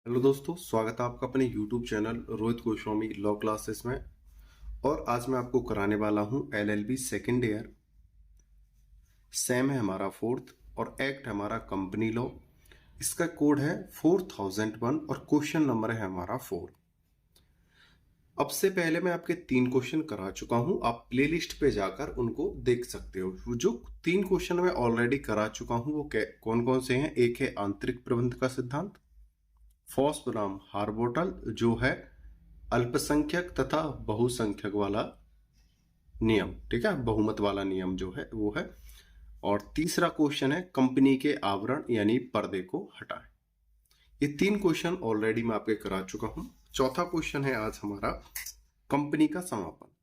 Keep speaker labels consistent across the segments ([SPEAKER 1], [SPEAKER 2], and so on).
[SPEAKER 1] Hello दोस्तों, स्वागत है आपका अपने YouTube channel Rohit Goswami law classes में। और आज मैं आपको कराने वाला हूं LLB सेकेंड ईयर। सेम है हमारा फोर्थ और एक्ट हमारा कंपनी लॉ। इसका कोड है 4001 और क्वेश्चन नंबर है हमारा 4। अब से पहले मैं आपके 3 क्वेश्चन करा चुका हूं, आप प्लेलिस्ट पे जाकर उनको देख सकते हो। वो जो 3 क्वेश्चन मैं ऑलरेडी करा चुका हूं वो कौन कौन से हैं। एक है आंतरिक प्रबंध का सिद्धांत, फॉस बनाम हार्बोटल जो है अल्पसंख्यक तथा बहुसंख्यक वाला नियम, ठीक है, बहुमत वाला नियम जो है वो है। और तीसरा क्वेश्चन है कंपनी के आवरण यानी पर्दे को हटाएं। ये 3 क्वेश्चन ऑलरेडी मैं आपके करा चुका हूं। चौथा क्वेश्चन है आज हमारा कंपनी का समापन।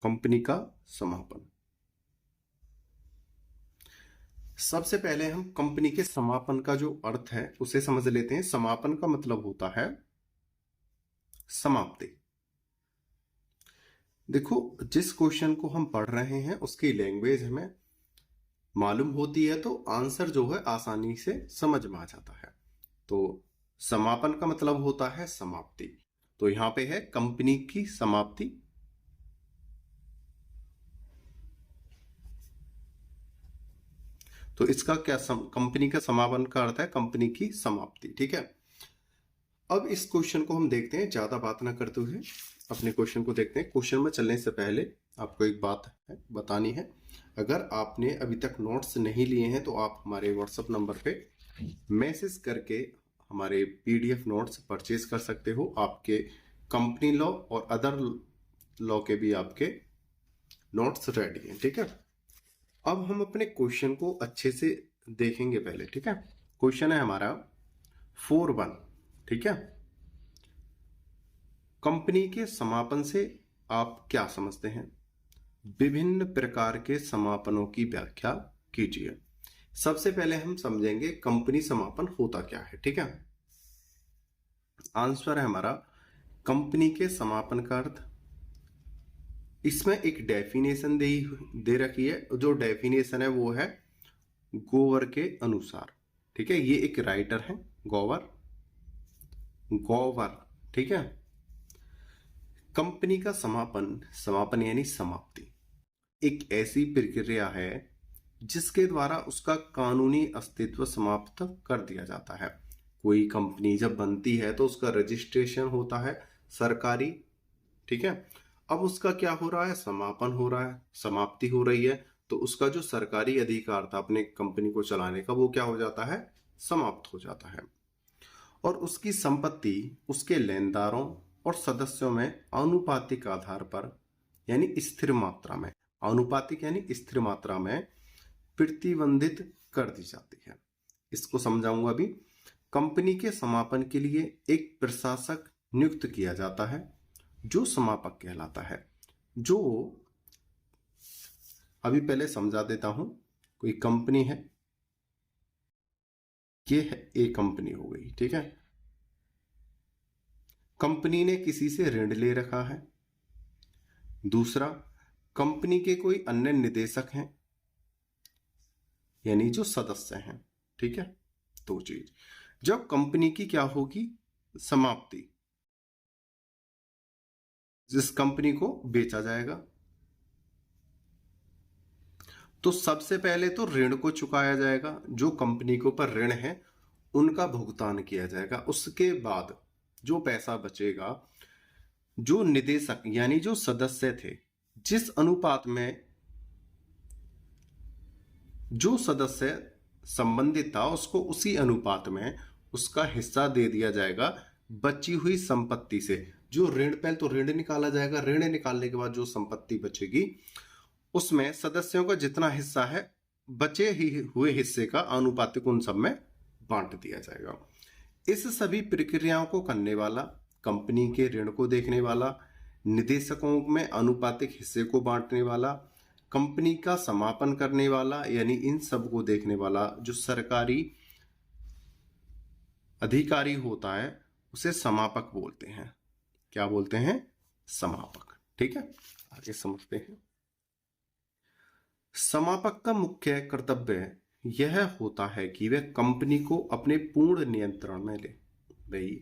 [SPEAKER 1] कंपनी का समापन, सबसे पहले हम कंपनी के समापन का जो अर्थ है उसे समझ लेते हैं। समापन का मतलब होता है समाप्ति। देखो, जिस क्वेश्चन को हम पढ़ रहे हैं उसकी लैंग्वेज हमें मालूम होती है तो आंसर जो है आसानी से समझ में आ जाता है। तो समापन का मतलब होता है समाप्ति। तो यहां पे है कंपनी की समाप्ति। तो इसका क्या कंपनी का समापन का अर्थ है कंपनी की समाप्ति, ठीक है। अब इस क्वेश्चन को हम देखते हैं, ज्यादा बात ना करते हुए अपने क्वेश्चन को देखते हैं। क्वेश्चन में चलने से पहले आपको एक बात है बतानी है। अगर आपने अभी तक नोट्स नहीं लिए हैं तो आप हमारे व्हाट्सएप नंबर पे मैसेज करके हमारे PDF नोट्स परचेज कर सकते हो। आपके कंपनी लॉ और अदर लॉ के भी आपके नोट्स रेडी हैं, ठीक है। अब हम अपने क्वेश्चन को अच्छे से देखेंगे पहले, ठीक है। क्वेश्चन है हमारा 4.1, ठीक है। कंपनी के समापन से आप क्या समझते हैं? विभिन्न प्रकार के समापनों की व्याख्या कीजिए। सबसे पहले हम समझेंगे कंपनी समापन होता क्या है, ठीक है। आंसर है हमारा कंपनी के समापन का अर्थ। इसमें एक डेफिनेशन दे रखी है। जो डेफिनेशन है वो है गोवर के अनुसार, ठीक है। ये एक राइटर है गोवर, ठीक है। कंपनी का समापन, समापन यानी समाप्ति, एक ऐसी प्रक्रिया है जिसके द्वारा उसका कानूनी अस्तित्व समाप्त कर दिया जाता है। कोई कंपनी जब बनती है तो उसका रजिस्ट्रेशन होता है सरकारी, ठीक है। अब उसका क्या हो रहा है? समापन हो रहा है, समाप्ति हो रही है। तो उसका जो सरकारी अधिकार था अपने कंपनी को चलाने का वो क्या हो जाता है? समाप्त हो जाता है। और उसकी संपत्ति उसके लेनदारों और सदस्यों में आनुपातिक आधार पर यानी स्थिर मात्रा में, आनुपातिक यानी स्थिर मात्रा में प्रतिबंधित कर दी जाती है। इसको समझाऊंगा अभी। कंपनी के समापन के लिए एक प्रशासक नियुक्त किया जाता है जो समापक कहलाता है। जो अभी पहले समझा देता हूं। कोई कंपनी है, ये है ए कंपनी हो गई, ठीक है। कंपनी ने किसी से ऋण ले रखा है। दूसरा, कंपनी के कोई अन्य निदेशक हैं यानी जो सदस्य हैं, ठीक है। दो चीज, जब कंपनी की क्या होगी? समाप्ति, जिस कंपनी को बेचा जाएगा। तो सबसे पहले तो ऋण को चुकाया जाएगा, जो कंपनी के ऊपर ऋण है उनका भुगतान किया जाएगा। उसके बाद जो पैसा बचेगा, जो निदेशक यानी जो सदस्य थे, जिस अनुपात में जो सदस्य संबंधित था उसको उसी अनुपात में उसका हिस्सा दे दिया जाएगा बची हुई संपत्ति से। जो ऋण, पहले तो ऋण निकाला जाएगा, ऋण निकालने के बाद जो संपत्ति बचेगी उसमें सदस्यों का जितना हिस्सा है बचे ही हुए हिस्से का आनुपातिक उन सब में बांट दिया जाएगा। इस सभी प्रक्रियाओं को करने वाला, कंपनी के ऋण को देखने वाला, निदेशकों में आनुपातिक हिस्से को बांटने वाला, कंपनी का समापन करने वाला, यानी इन सब को देखने वाला जो सरकारी अधिकारी होता है उसे समापक बोलते हैं। क्या बोलते हैं? समापक, ठीक है। आगे समझते हैं। समापक का मुख्य कर्तव्य यह होता है कि वह कंपनी को अपने पूर्ण नियंत्रण में ले। भाई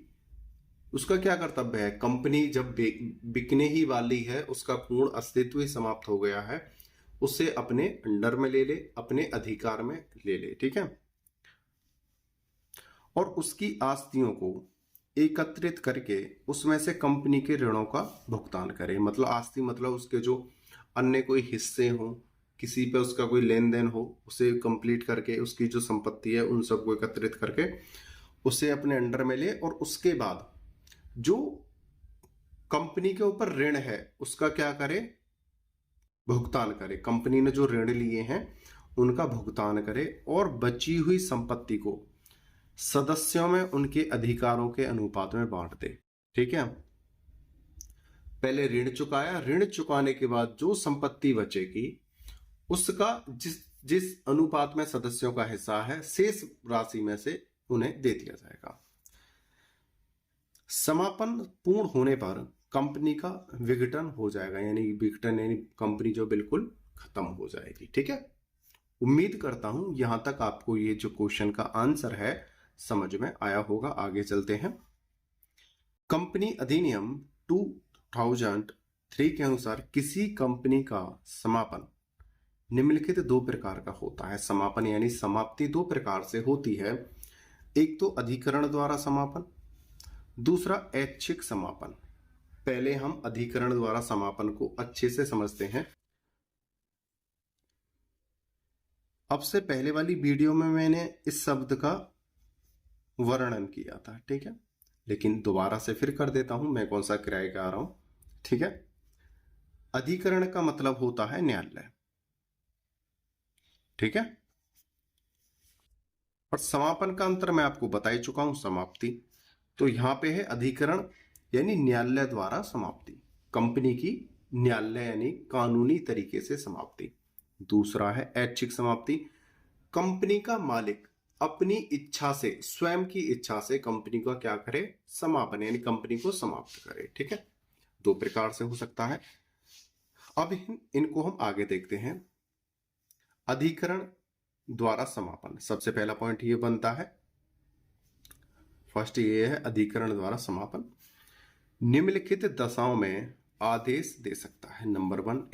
[SPEAKER 1] उसका क्या कर्तव्य है? कंपनी जब बिकने ही वाली है, उसका पूर्ण अस्तित्व ही समाप्त हो गया है, उसे अपने अंडर में ले ले, अपने अधिकार में ले ले, ठीक है। और उसकी आस्तियों को एकत्रित करके उसमें से कंपनी के ऋणों का भुगतान करे। मतलब आस्ति मतलब उसके जो अन्य कोई हिस्से हों, किसी पे उसका कोई लेन देन हो, उसे कंप्लीट करके उसकी जो संपत्ति है उन सबको एकत्रित करके उसे अपने अंडर में ले, और उसके बाद जो कंपनी के ऊपर ऋण है उसका क्या करे? भुगतान करे। कंपनी ने जो ऋण लिए हैं उनका भुगतान करे, और बची हुई संपत्ति को सदस्यों में उनके अधिकारों के अनुपात में बांट दे, ठीक है। पहले ऋण चुकाया, ऋण चुकाने के बाद जो संपत्ति बचेगी उसका जिस जिस अनुपात में सदस्यों का हिस्सा है, शेष राशि में से उन्हें दे दिया जाएगा। समापन पूर्ण होने पर कंपनी का विघटन हो जाएगा, यानी विघटन यानी कंपनी जो बिल्कुल खत्म हो जाएगी, ठीक है। उम्मीद करता हूं यहां तक आपको ये जो क्वेश्चन का आंसर है समझ में आया होगा। आगे चलते हैं। कंपनी अधिनियम 2003 के अनुसार किसी कंपनी का समापन निम्नलिखित दो प्रकार का होता है। समापन यानी समाप्ति दो प्रकार से होती है। एक तो अधिकरण द्वारा समापन, दूसरा ऐच्छिक समापन। पहले हम अधिकरण द्वारा समापन को अच्छे से समझते हैं। अब से पहले वाली वीडियो में मैंने इस शब्द का वर्णन किया था, ठीक है, लेकिन दोबारा से फिर कर देता हूं, मैं कौन सा किराए का आ रहा हूं, ठीक है। अधिकरण का मतलब होता है न्यायालय, ठीक है। और समापन का अंतर मैं आपको बता ही चुका हूं, समाप्ति। तो यहां पे है अधिकरण यानी न्यायालय द्वारा समाप्ति, कंपनी की न्यायालय यानी कानूनी तरीके से समाप्ति। दूसरा है ऐच्छिक समाप्ति, कंपनी का मालिक अपनी इच्छा से, स्वयं की इच्छा से कंपनी का क्या करे? समापन यानी कंपनी को समाप्त करे, ठीक है। दो प्रकार से हो सकता है। अब इनको हम आगे देखते हैं। अधिकरण द्वारा समापन, सबसे पहला पॉइंट ये बनता है, फर्स्ट ये है अधिकरण द्वारा समापन। निम्नलिखित दशाओं में आदेश दे सकता है। नंबर 1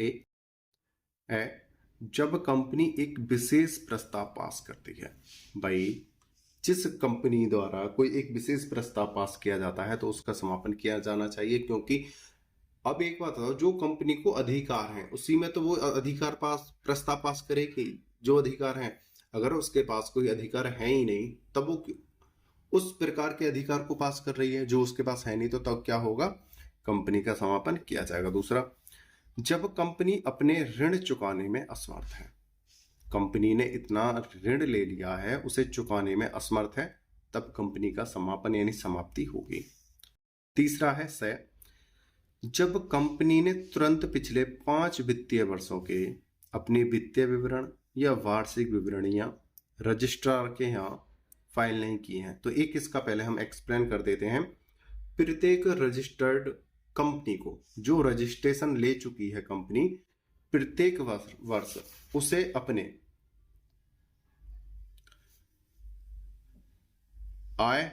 [SPEAKER 1] ए जब कंपनी एक विशेष प्रस्ताव पास करती है। भाई जिस कंपनी द्वारा कोई एक विशेष प्रस्ताव पास किया जाता है तो उसका समापन किया जाना चाहिए, क्योंकि अब एक बात बताओ, जो कंपनी को अधिकार है उसी में तो वो अधिकार प्रस्ताव पास करेगी जो अधिकार है। अगर उसके पास कोई अधिकार है ही नहीं तब वो उस प्रकार के अधिकार को पास कर रही है जो उसके पास है नहीं, तो तब क्या होगा? कंपनी का समापन किया जाएगा। दूसरा, जब कंपनी अपने ऋण चुकाने में असमर्थ है, कंपनी ने इतना ऋण ले लिया है उसे चुकाने में असमर्थ है, तब कंपनी का समापन यानी समाप्ति होगी। तीसरा है जब कंपनी ने तुरंत पिछले 5 वित्तीय वर्षों के अपने वित्तीय विवरण या वार्षिक विवरणियां रजिस्ट्रार के यहाँ फाइल नहीं की हैं। तो एक इसका पहले हम एक्सप्लेन कर देते हैं। प्रत्येक रजिस्टर्ड कंपनी को, जो रजिस्ट्रेशन ले चुकी है कंपनी, प्रत्येक वर्ष उसे अपने आय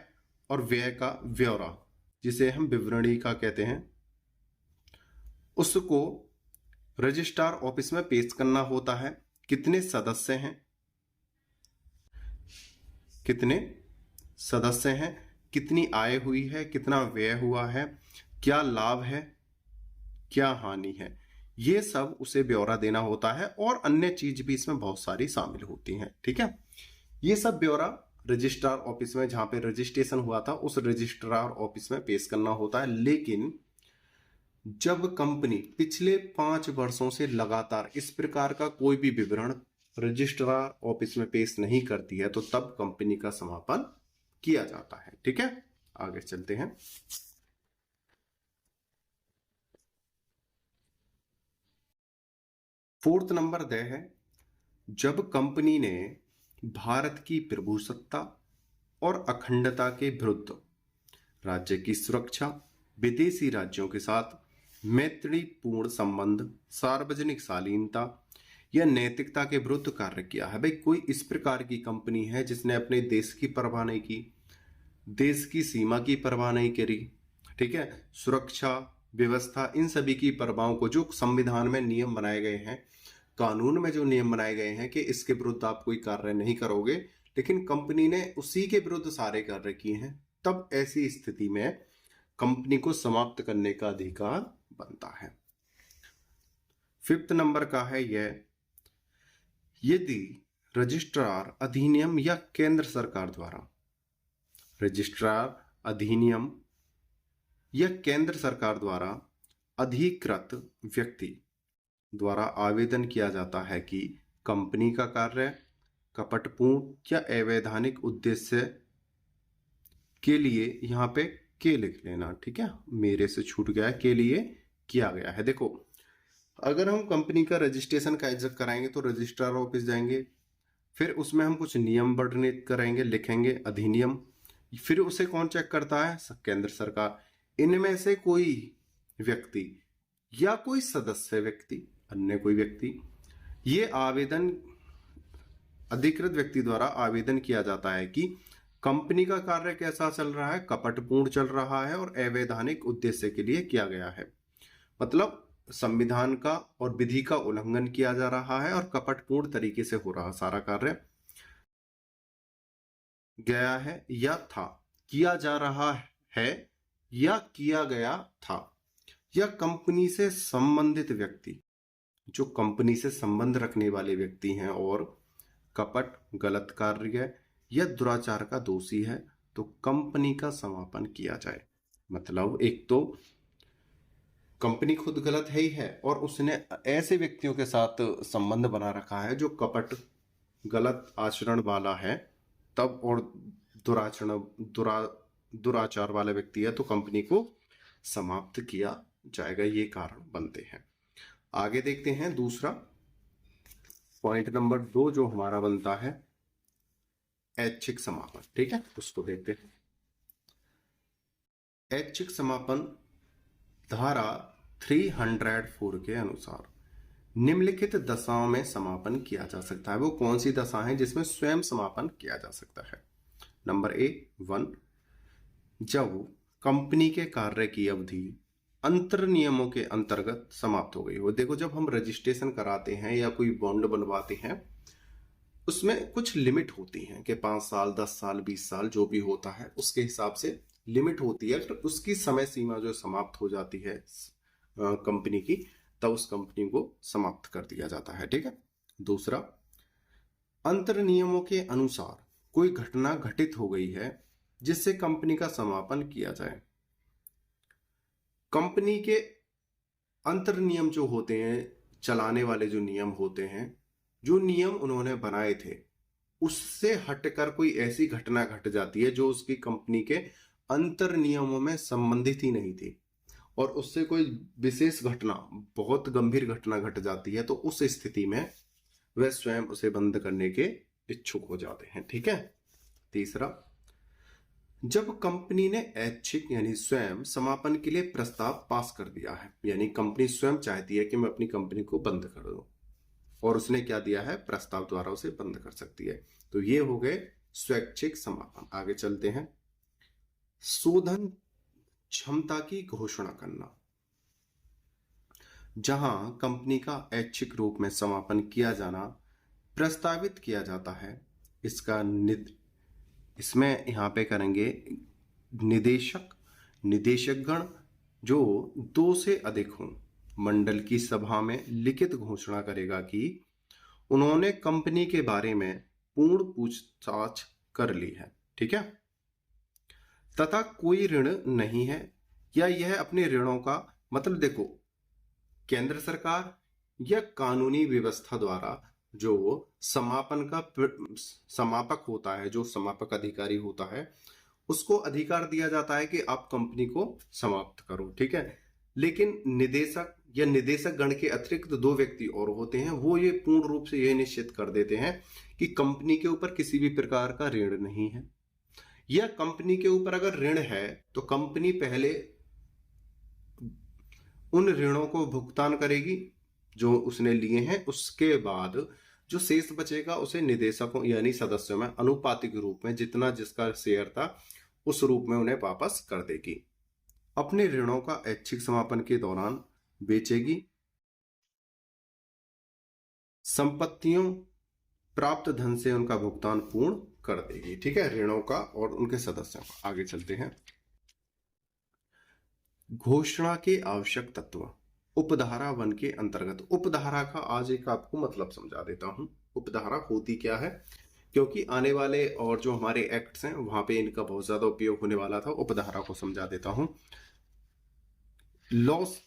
[SPEAKER 1] और व्यय का ब्यौरा, जिसे हम विवरणी का कहते हैं, उसको रजिस्ट्रार ऑफिस में पेश करना होता है। कितने सदस्य हैं, कितने सदस्य हैं, कितनी आय हुई है, कितना व्यय हुआ है, क्या लाभ है, क्या हानि है, ये सब उसे ब्यौरा देना होता है। और अन्य चीज भी इसमें बहुत सारी शामिल होती हैं, ठीक है। ये सब ब्यौरा रजिस्ट्रार ऑफिस में, जहां पे रजिस्ट्रेशन हुआ था उस रजिस्ट्रार ऑफिस में पेश करना होता है। लेकिन जब कंपनी पिछले 5 वर्षों से लगातार इस प्रकार का कोई भी विवरण रजिस्ट्रार ऑफिस में पेश नहीं करती है तो तब कंपनी का समापन किया जाता है, ठीक है। आगे चलते हैं। फोर्थ नंबर है जब कंपनी ने भारत की प्रभुसत्ता और अखंडता के विरुद्ध राज्य की सुरक्षा, विदेशी राज्यों के साथ मैत्रीपूर्ण संबंध, सार्वजनिक शालीनता या नैतिकता के विरुद्ध कार्य किया है। भाई कोई इस प्रकार की कंपनी है जिसने अपने देश की परवाह नहीं की, देश की सीमा की परवाह नहीं करी, ठीक है, सुरक्षा व्यवस्था इन सभी की परवाहों को, जो संविधान में नियम बनाए गए हैं, कानून में जो नियम बनाए गए हैं कि इसके विरुद्ध आप कोई कार्य नहीं करोगे, लेकिन कंपनी ने उसी के विरुद्ध सारे कार्य किए हैं, तब ऐसी स्थिति में कंपनी को समाप्त करने का अधिकार बनता है। 5th नंबर का है यह, यदि रजिस्ट्रार अधिनियम या केंद्र सरकार द्वारा, रजिस्ट्रार अधिनियम या केंद्र सरकार द्वारा अधिकृत व्यक्ति द्वारा आवेदन किया जाता है कि कंपनी का कार्य कपटपूर्ण या अवैधानिक उद्देश्य के लिए, यहां पे के लिख लेना, ठीक है, मेरे से छूट गया है, के लिए किया गया है। देखो अगर हम कंपनी का रजिस्ट्रेशन कराएंगे तो रजिस्ट्रार ऑफिस जाएंगे, फिर उसमें हम कुछ नियम वर्णित करेंगे, लिखेंगे अधिनियम, फिर उसे कौन चेक करता है? केंद्र सरकार। इनमें से कोई व्यक्ति या कोई सदस्य व्यक्ति, अन्य कोई व्यक्ति, ये आवेदन अधिकृत व्यक्ति द्वारा आवेदन किया जाता है कि कंपनी का कार्य कैसा चल रहा है, कपटपूर्ण चल रहा है और अवैधानिक उद्देश्य के लिए किया गया है, मतलब संविधान का और विधि का उल्लंघन किया जा रहा है और कपटपूर्ण तरीके से हो रहा सारा कार्य गया है या था, किया जा रहा है या किया गया था, या कंपनी से संबंधित व्यक्ति, जो कंपनी से संबंध रखने वाले व्यक्ति हैं और कपट, गलत कार्य या दुराचार का दोषी है, तो कंपनी का समापन किया जाए। मतलब एक तो कंपनी खुद गलत है ही है और उसने ऐसे व्यक्तियों के साथ संबंध बना रखा है जो कपट, गलत आचरण वाला है तब, और दुराचार वाला व्यक्ति है तो कंपनी को समाप्त किया जाएगा, ये कारण बनते हैं। आगे देखते हैं दूसरा पॉइंट नंबर 2 जो हमारा बनता है ऐच्छिक समापन, ठीक है, उसको देखते हैं। ऐच्छिक समापन धारा 304 के अनुसार निम्नलिखित दशाओं में समापन किया जा सकता है। वो कौन सी दशा है जिसमें स्वयं समापन किया जा सकता है? नंबर 1, जब कंपनी के कार्य की अवधि अंतर नियमों के अंतर्गत समाप्त हो गई हो। देखो जब हम रजिस्ट्रेशन कराते हैं या कोई बॉन्ड बनवाते हैं उसमें कुछ लिमिट होती है कि 5 साल, 10 साल, 20 साल जो भी होता है उसके हिसाब से लिमिट होती है, तो उसकी समय सीमा जो समाप्त हो जाती है कंपनी की, तब उस कंपनी को समाप्त कर दिया जाता है, ठीक है। दूसरा, अंतर नियमों के अनुसार कोई घटना घटित हो गई है जिससे कंपनी का समापन किया जाए। कंपनी के अंतर नियम जो होते हैं, चलाने वाले जो नियम होते हैं, जो नियम उन्होंने बनाए थे उससे हटकर कोई ऐसी घटना घट जाती है जो उसकी कंपनी के अंतर नियमों में संबंधित ही नहीं थी और उससे कोई विशेष घटना, बहुत गंभीर घटना घट जाती है, तो उस स्थिति में वह स्वयं उसे बंद करने के इच्छुक हो जाते हैं, ठीक है। तीसरा, जब कंपनी ने ऐच्छिक यानी स्वयं समापन के लिए प्रस्ताव पास कर दिया है, यानी कंपनी स्वयं चाहती है कि मैं अपनी कंपनी को बंद कर दूं और उसने क्या दिया है, प्रस्ताव द्वारा उसे बंद कर सकती है, तो ये हो गए स्वैच्छिक समापन। आगे चलते हैं। शोधन क्षमता की घोषणा करना, जहां कंपनी का ऐच्छिक रूप में समापन किया जाना प्रस्तावित किया जाता है, इसमें यहां पे करेंगे निदेशकगण जो 2 से अधिक हों मंडल की सभा में लिखित घोषणा करेगा कि उन्होंने कंपनी के बारे में पूर्ण पूछताछ कर ली है, ठीक है, तथा कोई ऋण नहीं है या यह अपने ऋणों का, मतलब देखो केंद्र सरकार या कानूनी व्यवस्था द्वारा जो समापन का समापक होता है, जो समापक अधिकारी होता है, उसको अधिकार दिया जाता है कि आप कंपनी को समाप्त करो, ठीक है। लेकिन निदेशक या निदेशक गण के अतिरिक्त 2 व्यक्ति और होते हैं, वो ये पूर्ण रूप से यह निश्चित कर देते हैं कि कंपनी के ऊपर किसी भी प्रकार का ऋण नहीं है, या कंपनी के ऊपर अगर ऋण है तो कंपनी पहले उन ऋणों को भुगतान करेगी जो उसने लिए हैं, उसके बाद जो शेष बचेगा उसे निदेशकों यानी सदस्यों में अनुपातिक रूप में जितना जिसका शेयर था उस रूप में उन्हें वापस कर देगी। अपने ऋणों का ऐच्छिक समापन के दौरान बेचेगी। संपत्तियों प्राप्त धन से उनका भुगतान पूर्ण कर देगी। ठीक है, ऋणों का और उनके सदस्यों का। आगे चलते हैं। घोषणा के आवश्यक तत्व उपधारा 1 के अंतर्गत। उपधारा का आज एक आपको मतलब समझा देता हूं। उपधारा होती क्या है, क्योंकि आने वाले और जो हमारे एक्ट्स हैं वहां पे इनका बहुत ज्यादा उपयोग होने वाला था। उपधारा को समझा देता हूं। लॉस,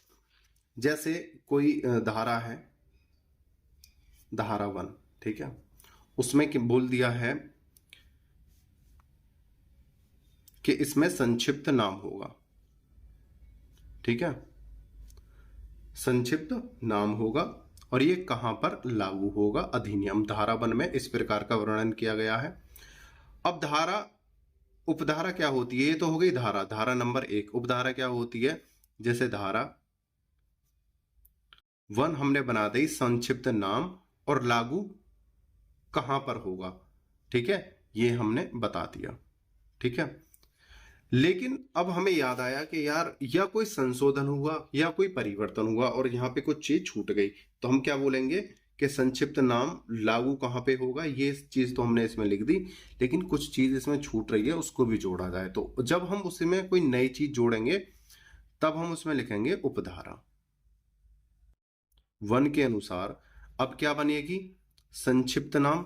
[SPEAKER 1] जैसे कोई धारा है, धारा 1, ठीक है, उसमें बोल दिया है कि इसमें संक्षिप्त नाम होगा। ठीक है, संक्षिप्त नाम होगा और ये कहां पर लागू होगा, अधिनियम धारा 1 में इस प्रकार का वर्णन किया गया है। अब धारा, उपधारा क्या होती है, ये तो हो गई धारा, धारा नंबर 1। उपधारा क्या होती है, जैसे धारा 1 हमने बना दी संक्षिप्त नाम और लागू कहां पर होगा। ठीक है, ये हमने बता दिया। ठीक है, लेकिन अब हमें याद आया कि यार या कोई संशोधन हुआ या कोई परिवर्तन हुआ और यहाँ पे कुछ चीज छूट गई, तो हम क्या बोलेंगे कि संक्षिप्त नाम लागू कहाँ पे होगा। ये चीज तो हमने इसमें लिख दी, लेकिन कुछ चीज इसमें छूट रही है, उसको भी जोड़ा जाए। तो जब हम उसमें कोई नई चीज जोड़ेंगे तब हम उसमें लिखेंगे उपधारा 1 के अनुसार। अब क्या बनेगी, संक्षिप्त नाम,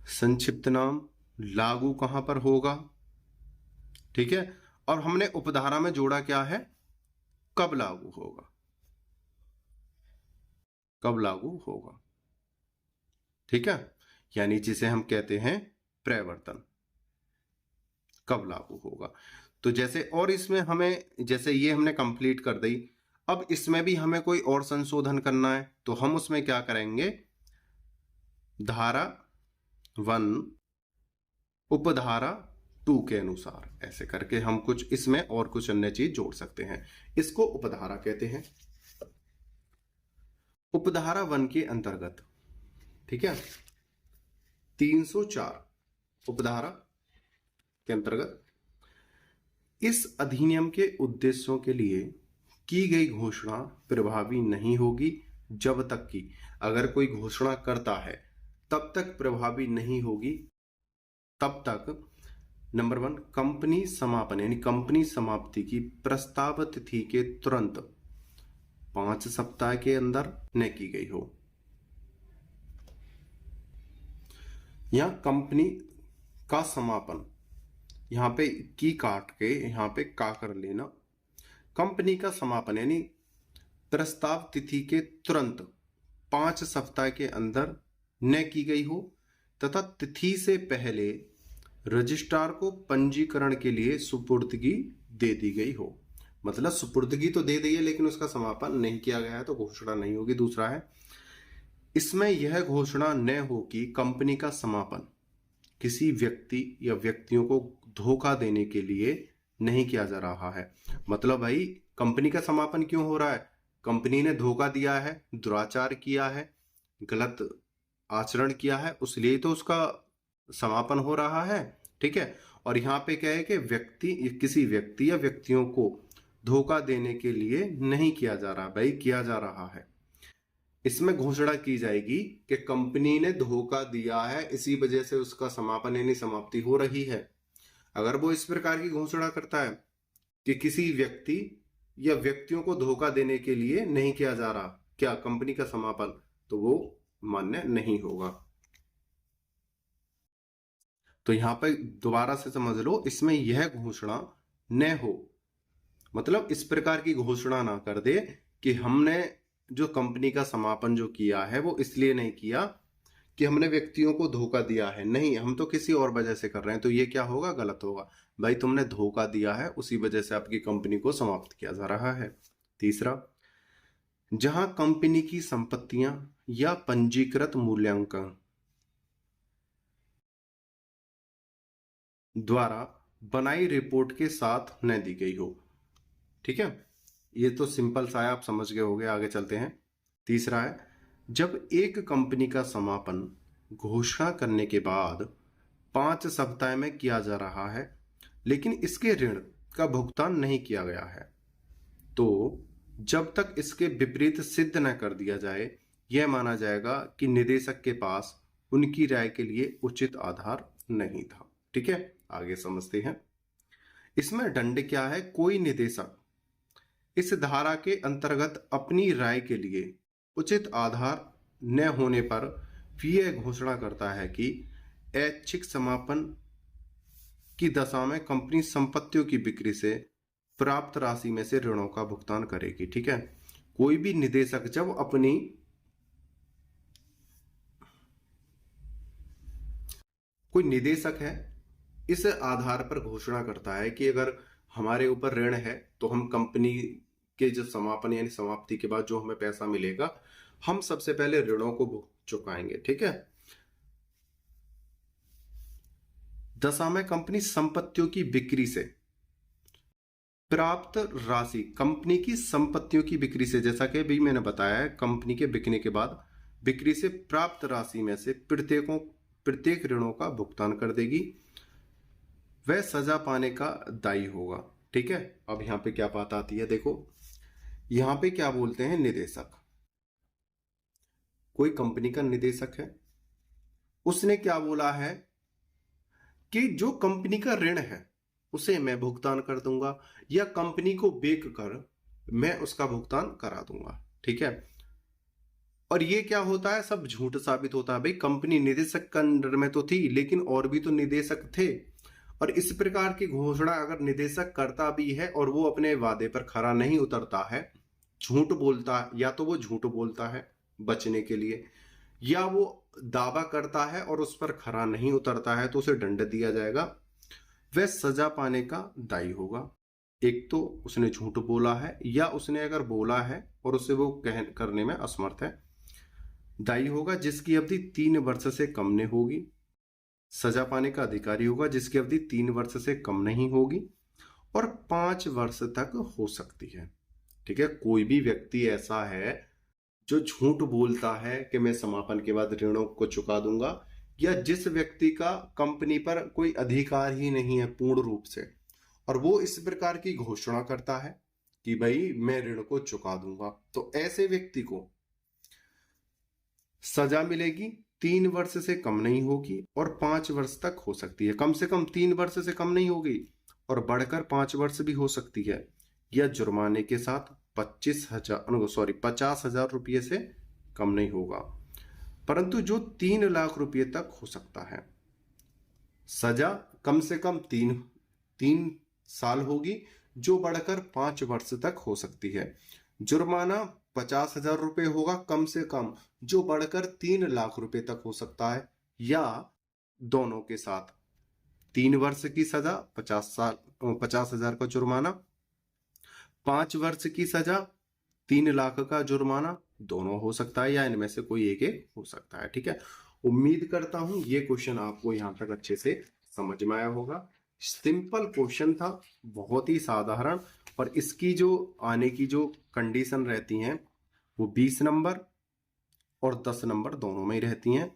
[SPEAKER 1] संक्षिप्त नाम लागू कहां पर होगा। ठीक है, और हमने उपधारा में जोड़ा क्या है, कब लागू होगा, कब लागू होगा। ठीक है, यानी जिसे हम कहते हैं प्रवर्तन, कब लागू होगा। तो जैसे और इसमें हमें, जैसे ये हमने कंप्लीट कर दी, अब इसमें भी हमें कोई और संशोधन करना है, तो हम उसमें क्या करेंगे, धारा 1 उपधारा 2 के अनुसार, ऐसे करके हम कुछ इसमें और कुछ अन्य चीज जोड़ सकते हैं। इसको उपधारा कहते हैं। उपधारा 1 के अंतर्गत, ठीक है, 304 उपधारा के अंतर्गत इस अधिनियम के उद्देश्यों के लिए की गई घोषणा प्रभावी नहीं होगी जब तक कि, अगर कोई घोषणा करता है तब तक प्रभावी नहीं होगी, तब तक नंबर 1 कंपनी समापन यानी कंपनी समाप्ति की प्रस्ताव तिथि के तुरंत 5 सप्ताह के अंदर न की गई हो। या कंपनी का समापन, यहां पे की काट के यहां पे का कर लेना, कंपनी का समापन यानी प्रस्ताव तिथि के तुरंत 5 सप्ताह के अंदर न की गई हो तथा तिथि से पहले रजिस्ट्रार को पंजीकरण के लिए सुपुर्दगी दे दी गई हो। मतलब सुपुर्दगी तो दे दी है लेकिन उसका समापन नहीं किया गया है, तो घोषणा नहीं होगी। दूसरा है, इसमें यह घोषणा न हो कि कंपनी का समापन किसी व्यक्ति या व्यक्तियों को धोखा देने के लिए नहीं किया जा रहा है। मतलब भाई कंपनी का समापन क्यों हो रहा है, कंपनी ने धोखा दिया है, दुराचार किया है, गलत आचरण किया है, उसलिए तो उसका समापन हो रहा है। ठीक है, और यहाँ पे क्या है कि व्यक्ति, किसी व्यक्ति या व्यक्तियों को धोखा देने के लिए नहीं किया जा रहा, भाई किया जा रहा है। इसमें घोषणा की जाएगी कि कंपनी ने धोखा दिया है, इसी वजह से उसका समापन यानी समाप्ति हो रही है। अगर वो इस प्रकार की घोषणा करता है कि किसी व्यक्ति या व्यक्तियों को धोखा देने के लिए नहीं किया जा रहा क्या कंपनी का समापन, तो वो मान्य नहीं होगा। तो यहां पर दोबारा से समझ लो, इसमें यह घोषणा न हो, मतलब इस प्रकार की घोषणा ना कर दे कि हमने जो कंपनी का समापन जो किया है वो इसलिए नहीं किया कि हमने व्यक्तियों को धोखा दिया है, नहीं, हम तो किसी और वजह से कर रहे हैं, तो ये क्या होगा, गलत होगा। भाई तुमने धोखा दिया है, उसी वजह से आपकी कंपनी को समाप्त किया जा रहा है। तीसरा, जहां कंपनी की संपत्तियां या पंजीकृत मूल्यांकन द्वारा बनाई रिपोर्ट के साथ न दी गई हो। ठीक है, ये तो सिंपल सा है, आप समझ गए होंगे। आगे चलते हैं। तीसरा है, जब एक कंपनी का समापन घोषणा करने के बाद 5 सप्ताह में किया जा रहा है लेकिन इसके ऋण का भुगतान नहीं किया गया है, तो जब तक इसके विपरीत सिद्ध न कर दिया जाए यह माना जाएगा कि निदेशक के पास उनकी राय के लिए उचित आधार नहीं था। ठीक है, आगे समझते हैं। इसमें दंड क्या है? कोई निदेशक इस धारा के अंतर्गत अपनी राय के लिए उचित आधार न होने पर भी यह घोषणा करता है कि ऐच्छिक समापन की दशा में कंपनी संपत्तियों की बिक्री से प्राप्त राशि में से ऋणों का भुगतान करेगी। ठीक है, कोई भी निदेशक जब अपनी कोई निदेशक है इस आधार पर घोषणा करता है कि अगर हमारे ऊपर ऋण है तो हम कंपनी के जो समापन यानी समाप्ति के बाद जो हमें पैसा मिलेगा हम सबसे पहले ऋणों को चुकाएंगे। ठीक है, दशा में कंपनी संपत्तियों की बिक्री से प्राप्त राशि, कंपनी की संपत्तियों की बिक्री से, जैसा कि अभी मैंने बताया है, कंपनी के बिकने के बाद बिक्री से प्राप्त राशि में से प्रत्येक ऋणों का भुगतान कर देगी। वह सजा पाने का दायी होगा। ठीक है, अब यहां पे क्या बात आती है, देखो यहां पे क्या बोलते हैं, निदेशक, कोई कंपनी का निदेशक है, उसने क्या बोला है कि जो कंपनी का ऋण है उसे मैं भुगतान कर दूंगा या कंपनी को बेच कर मैं उसका भुगतान करा दूंगा। ठीक है, और ये क्या होता है, सब झूठ साबित होता है। भाई कंपनी निदेशक के अंडर में तो थी लेकिन और भी तो निदेशक थे, और इस प्रकार की घोषणा अगर निदेशक करता भी है और वो अपने वादे पर खरा नहीं उतरता है, झूठ बोलता है, या तो वो झूठ बोलता है बचने के लिए, या वो दावा करता है और उस पर खरा नहीं उतरता है, तो उसे दंड दिया जाएगा, वह सजा पाने का दायी होगा। एक तो उसने झूठ बोला है या उसने अगर बोला है और उसे वो करने में असमर्थ है, दायी होगा जिसकी अवधि 3 वर्ष से कम नहीं होगी। सजा पाने का अधिकारी होगा जिसकी अवधि 3 वर्ष से कम नहीं होगी और 5 वर्ष तक हो सकती है। ठीक है, कोई भी व्यक्ति ऐसा है जो झूठ बोलता है कि मैं समापन के बाद ऋणों को चुका दूंगा, या जिस व्यक्ति का कंपनी पर कोई अधिकार ही नहीं है पूर्ण रूप से, और वो इस प्रकार की घोषणा करता है कि भाई मैं ऋण को चुका दूंगा, तो ऐसे व्यक्ति को सजा मिलेगी, 3 वर्ष से कम नहीं होगी और 5 वर्ष तक हो सकती है। कम से कम 3 वर्ष से कम नहीं होगी और बढ़कर 5 वर्ष भी हो सकती है, या जुर्माने के साथ 50,000 रुपये से कम नहीं होगा, परंतु जो 3 लाख रुपये तक हो सकता है। सजा कम से कम 3 साल होगी जो बढ़कर 5 वर्ष तक हो सकती है। जुर्माना 50,000 रुपये होगा कम से कम, जो बढ़कर 3 लाख रुपए तक हो सकता है, या दोनों के साथ 3 वर्ष की सजा, 50,000 का जुर्माना, 5 वर्ष की सजा, 3 लाख का जुर्माना, दोनों हो सकता है, या इनमें से कोई एक हो सकता है। ठीक है, उम्मीद करता हूं ये क्वेश्चन आपको यहां तक अच्छे से समझ में आया होगा। सिंपल क्वेश्चन था, बहुत ही साधारण, और इसकी जो आने की जो कंडीशन रहती हैं वो 20 नंबर और 10 नंबर दोनों में ही रहती हैं।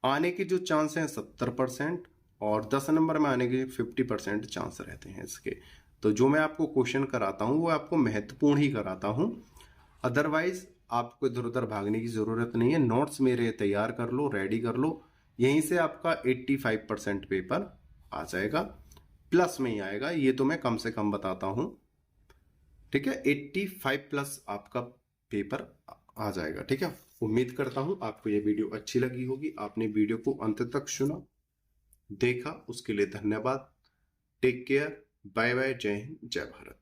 [SPEAKER 1] आने के जो चांस हैं 70% और 10 नंबर में आने के 50% चांस रहते हैं इसके। तो जो मैं आपको क्वेश्चन कराता हूं वो आपको महत्वपूर्ण ही कराता हूं, अदरवाइज आपको इधर उधर भागने की जरूरत नहीं है। नोट्स मेरे तैयार कर लो, रेडी कर लो, यहीं से आपका 85% पेपर आ जाएगा, प्लस में ही आएगा, ये तो मैं कम से कम बताता हूं। ठीक है, 85 प्लस आपका पेपर आ जाएगा। ठीक है, उम्मीद करता हूं आपको ये वीडियो अच्छी लगी होगी। आपने वीडियो को अंत तक सुना, देखा, उसके लिए धन्यवाद। टेक केयर, बाय बाय, जय हिंद, जय भारत।